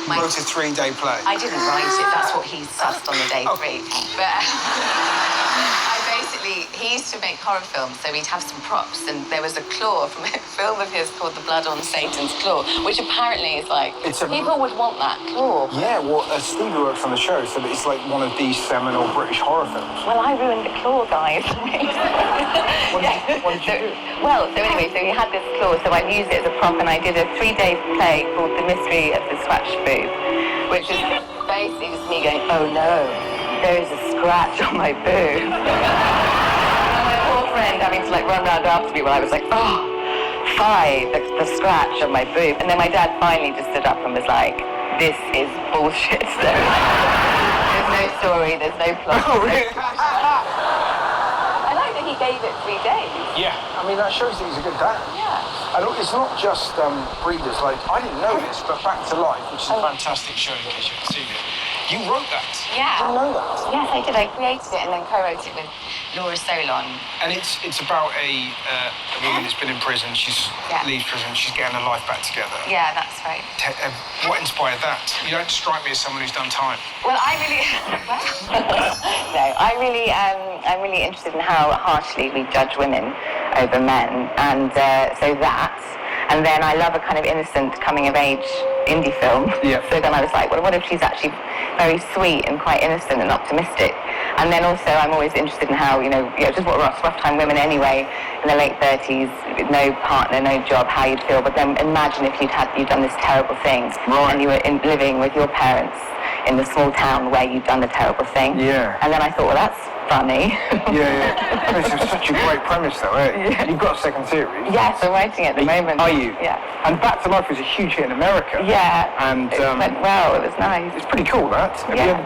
You wrote a 3-day play. I didn't write it. That's what he sussed on the day 3. But he used to make horror films, so we'd have some props, and there was a claw from a film of his called The Blood on Satan's Claw, which apparently is like, people would want that claw. Yeah, well, Stevie works on the show, so that it's like one of these seminal British horror films. Well, I ruined the claw, guys. What did you do? Well, so anyway, so he had this claw, so I used it as a prop, and I did a 3-day play called The Mystery of the Scratch Boob, which is basically just me going, oh no, there is a scratch on my boob. Friend having to run round after me while I was like, oh, fie, the scratch on my boob. And then my dad finally just stood up and was like, this is bullshit. There's no story, there's no plot. Oh, really? I like that he gave it 3 days. Yeah, I mean, that shows that he's a good dad. Yeah. And it's not just breeders, I didn't know this, but Back to Life, which is a fantastic show in case you haven't seen it. You wrote that? Yeah. I didn't know that. Yes, I did. I created it and then co-wrote it with Laura Solon. And it's about a woman that's been in prison. She's leaves prison. She's getting her life back together. Yeah, that's right. What inspired that? You don't strike me as someone who's done time. Well, I really... No, I'm really interested in how harshly we judge women over men. And so that... And then I love a kind of innocent coming-of-age indie film. Yeah. So then I was like, well, what if she's actually very sweet and quite innocent and optimistic? And then also I'm always interested in how, just what rough time women anyway, in their late 30s, no partner, no job, how you'd feel. But then imagine if you'd done this terrible thing and you were living with your parents in the small town where you'd done the terrible thing. Yeah. And then I thought, well, that's funny. Yeah. This is such a great premise, though, eh? Yeah. You've got a second series. Yes, I'm writing it at the moment. Are you? Yeah. And Back to Life was a huge hit in America. Yeah. And it went well. It was nice. It's pretty cool, that.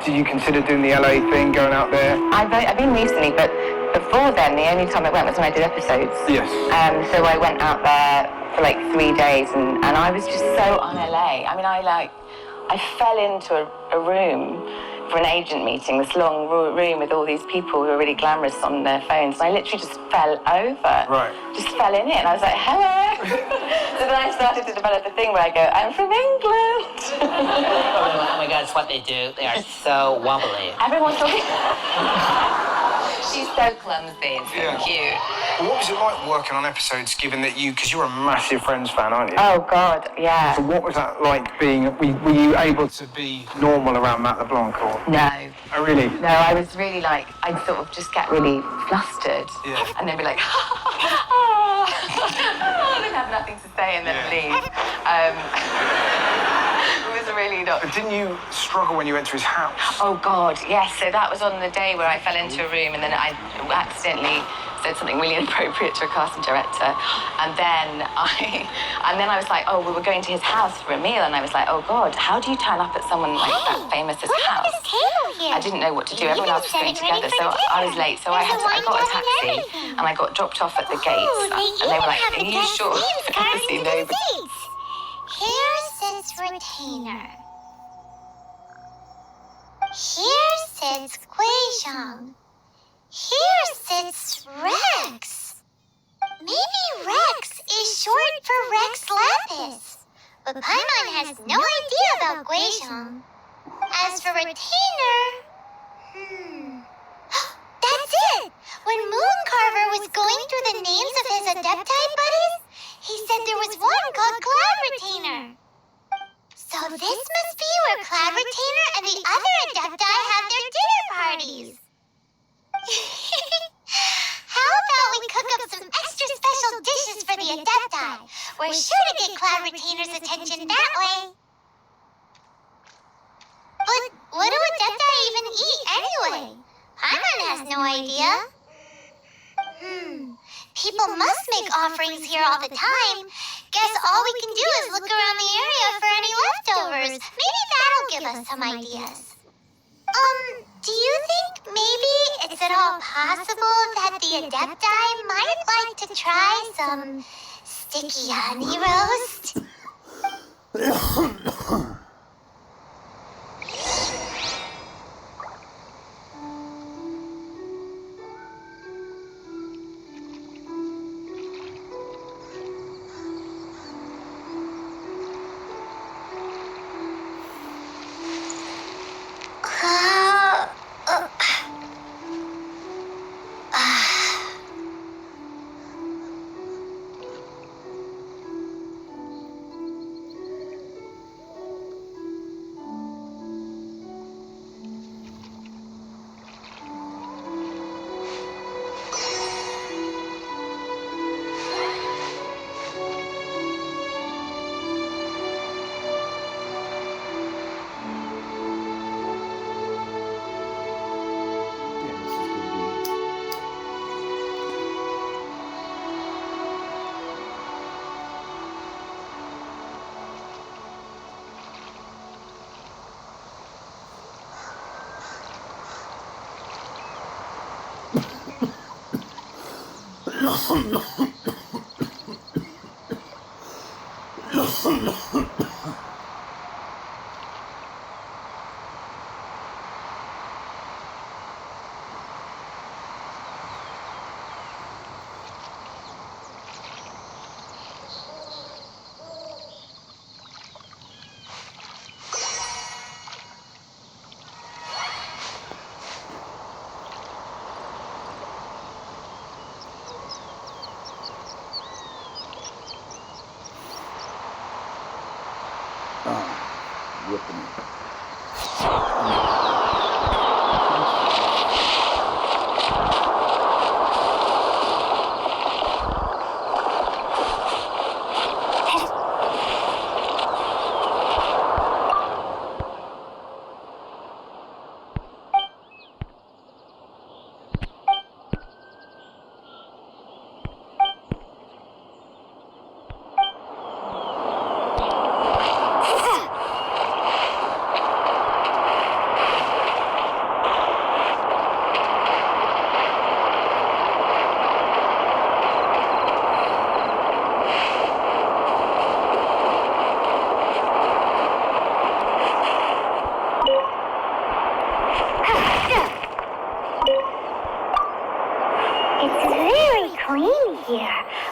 Did you consider doing the LA thing, going out there? I've been recently, but before then, the only time I went was when I did episodes. Yes. So I went out there for 3 days, and I was just so on LA. I mean, I fell into a room for an agent meeting, this long room with all these people who are really glamorous on their phones. And I literally just fell over. Right. Just fell in it. And I was like, hello. So then I started to develop the thing where I go, I'm from England. Oh my God, it's what they do. They are so wobbly. Everyone's talking. She's so clumsy and so cute. What was it like working on episodes, given that because you're a massive Friends fan, aren't you? Oh, God, yeah. So what was that like being, were you able to be normal around Matt LeBlanc, or? No. Oh, really? No, I was really I'd sort of just get really flustered. Yeah. And then be like, then have nothing to say and then leave. It was really not... But didn't you struggle when you went to his house? Oh, God, yes. So that was on the day where I fell into a room and then I accidentally said something really inappropriate to a casting director. And then I was like, oh, we were going to his house for a meal. And I was like, oh, God, how do you turn up at someone that famous's house? I didn't know what to do. Everyone else was going together. So I was late. So I got a taxi and I got dropped off at the gates. And they were like, are you sure? Obviously, nobody. Here sits Retainer. Here sits Guizhong. Here sits Rex. Maybe Rex is short for Rex Lapis. But Paimon has no idea about Guizhong. As for Retainer... That's it! When Mooncarver was going through the names of his Adepti buddies, he said there was one called Cloud Retainer. So this must be where Cloud Retainer and the other Adepti have their dinner parties. How about we cook up some extra special dishes for the Adepti? We're sure to get Cloud Retainer's attention that way. But what do Adepti even eat anyway? Paimon has no idea. People must make offerings here all the time. Guess all we can do is look around the area for any leftovers. Maybe that'll give us some ideas. Do you think maybe it's at all possible that the Adepti might like to try some sticky honey roast? Whipping it.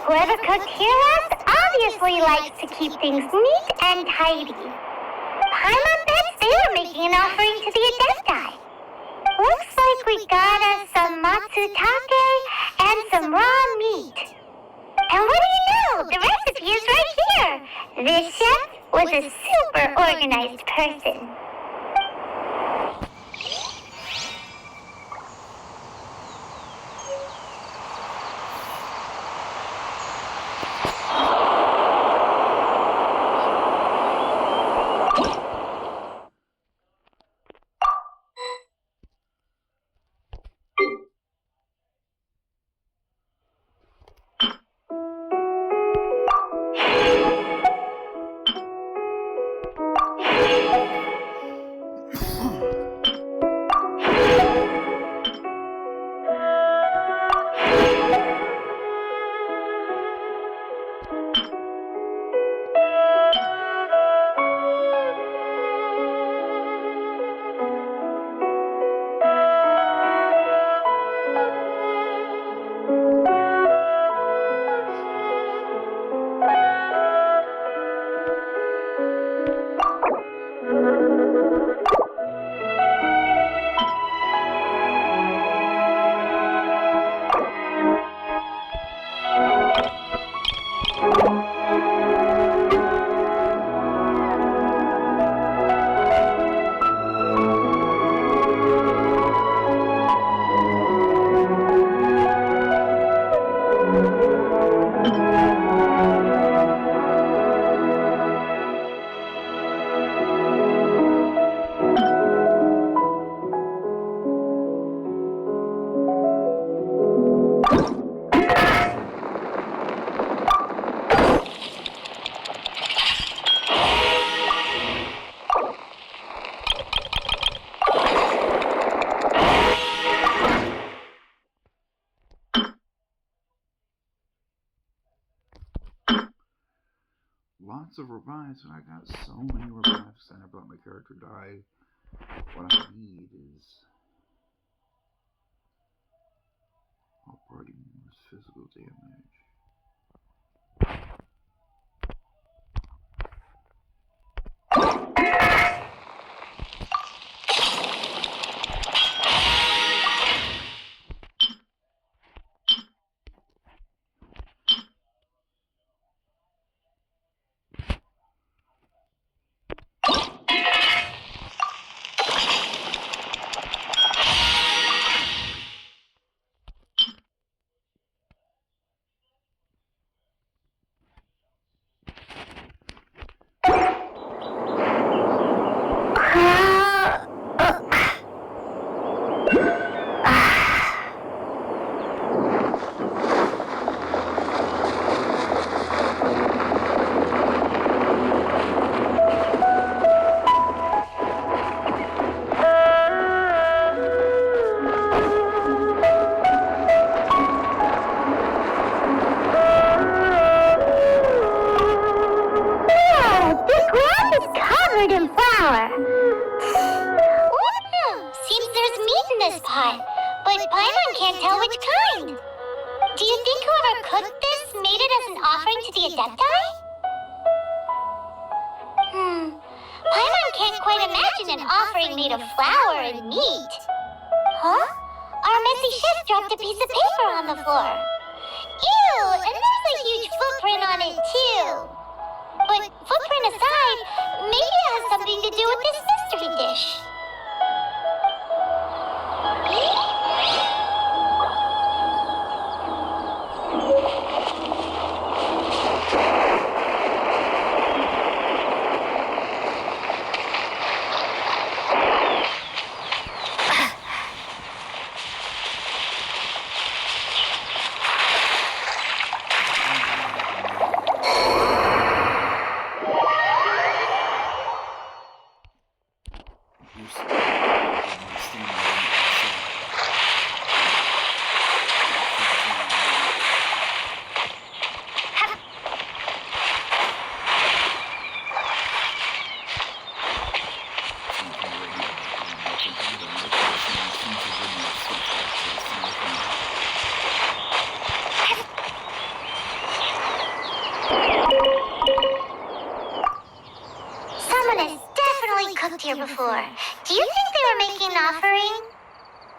Whoever cooked here last obviously likes to keep things neat and tidy. Paimon bets they were making an offering to the Adepti. Looks like we got us some matsutake and some raw meat. And what do you know? The recipe is right here. This chef was a super organized person. Lots of revives, and I got so many revives, and I let my character die. What I need is operating physical damage. is covered in flour. Seems there's meat in this pot, but Paimon can't tell which kind. Do you think whoever cooked this made it as an offering to the Adepti? Paimon can't quite imagine an offering made of flour and meat. Huh? Our messy chef dropped a piece of paper on the floor. Ew, and there's a huge footprint on it too. But footprint aside, maybe it has something to do with this mystery dish. Here before. Do you think they were making an offering?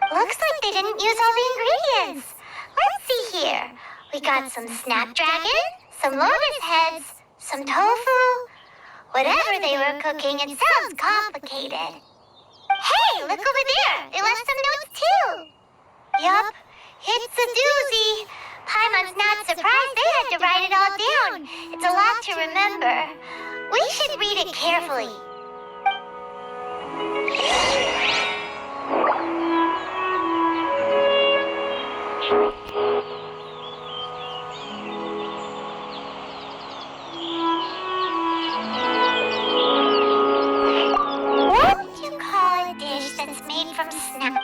Looks like they didn't use all the ingredients. Let's see here. We got some snapdragon, some lotus heads, some tofu. Whatever they were cooking, it sounds complicated. Hey, look over there. They left some notes too. Yup, it's a doozy. Paimon's not surprised they had to write it all down. It's a lot to remember. We should read it carefully. What do you call a dish that's made from snap?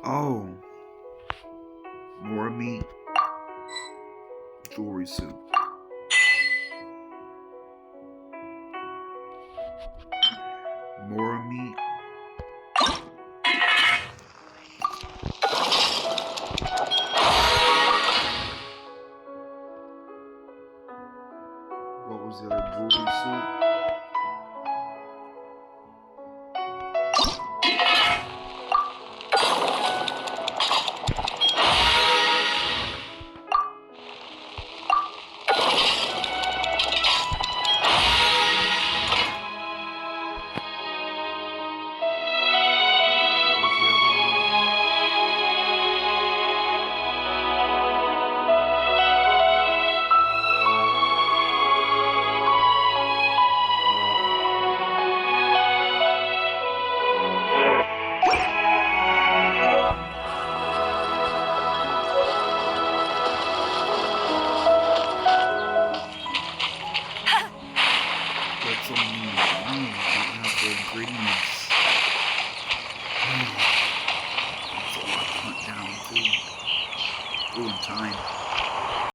Oh, more meat, jewelry soup. More meat. What was the other jewelry soup? greens. It's a lot to hunt down, too. Ooh, and time.